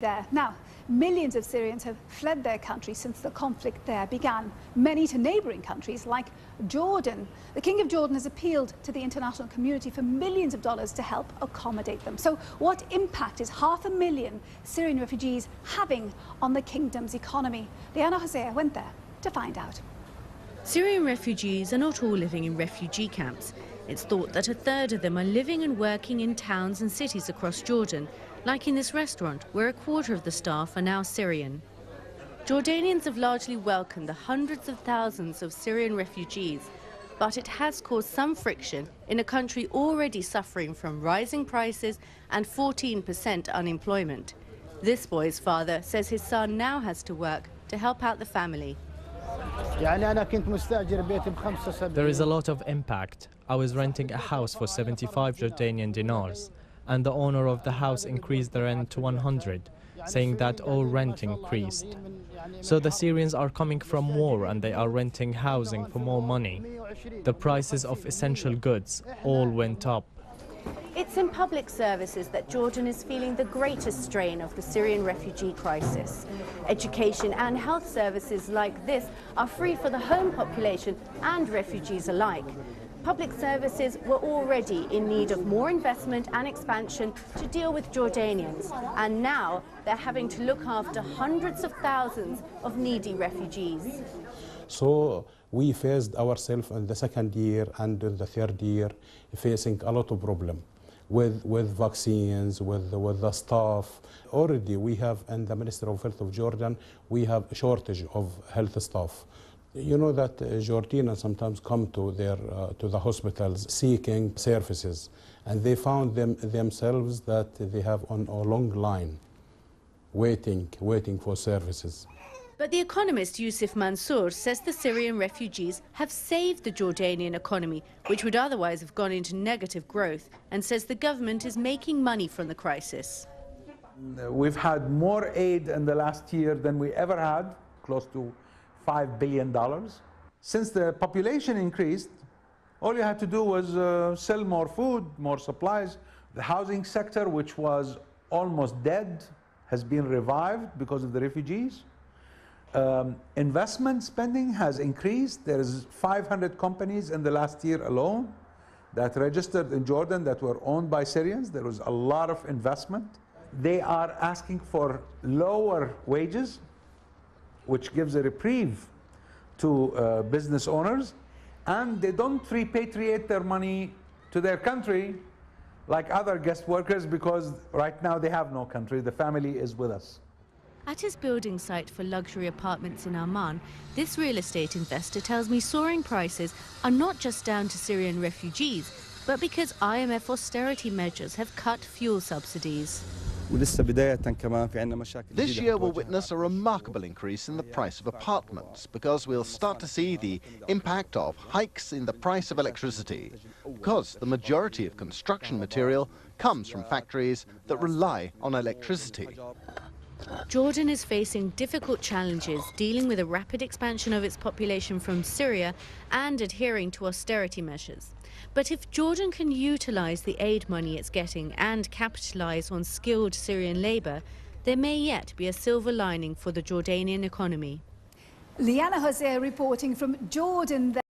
there. Now, millions of Syrians have fled their country since the conflict there began, many to neighbouring countries like Jordan. The King of Jordan has appealed to the international community for millions of dollars to help accommodate them. So what impact is 500,000 Syrian refugees having on the kingdom's economy? Leana Hosea went there to find out. Syrian refugees are not all living in refugee camps. It's thought that a third of them are living and working in towns and cities across Jordan, like in this restaurant, where a quarter of the staff are now Syrian. Jordanians have largely welcomed the hundreds of thousands of Syrian refugees, but it has caused some friction in a country already suffering from rising prices and 14% unemployment. This boy's father says his son now has to work to help out the family. There is a lot of impact. I was renting a house for 75 Jordanian dinars, and the owner of the house increased the rent to 100, saying that all rent increased. So the Syrians are coming from war and they are renting housing for more money. The prices of essential goods all went up. It's in public services that Jordan is feeling the greatest strain of the Syrian refugee crisis. Education and health services like this are free for the home population and refugees alike. Public services were already in need of more investment and expansion to deal with Jordanians, and now they're having to look after hundreds of thousands of needy refugees. So we faced ourselves in the second year and in the third year facing a lot of problem with vaccines, with the staff. Already we have in the Ministry of Health of Jordan, we have a shortage of health staff. You know that Jordanians sometimes come to the hospitals seeking services, and they found themselves that they have on a long line waiting for services. But the economist Yusuf Mansour says the Syrian refugees have saved the Jordanian economy, which would otherwise have gone into negative growth, and says the government is making money from the crisis. We've had more aid in the last year than we ever had, close to $5 billion. Since the population increased, all you had to do was sell more food, more supplies. The housing sector, which was almost dead, has been revived because of the refugees. Investment spending has increased. There's 500 companies in the last year alone that registered in Jordan that were owned by Syrians. There was a lot of investment. They are asking for lower wages, which gives a reprieve to business owners, and they don't repatriate their money to their country like other guest workers, because right now they have no country. The family is with us. At his building site for luxury apartments in Amman, this real estate investor tells me soaring prices are not just down to Syrian refugees, but because IMF austerity measures have cut fuel subsidies. This year will witness a remarkable increase in the price of apartments, because we'll start to see the impact of hikes in the price of electricity, because the majority of construction material comes from factories that rely on electricity. Jordan is facing difficult challenges dealing with a rapid expansion of its population from Syria and adhering to austerity measures. But if Jordan can utilize the aid money it's getting and capitalize on skilled Syrian labor, there may yet be a silver lining for the Jordanian economy. Leana Hosea reporting from Jordan.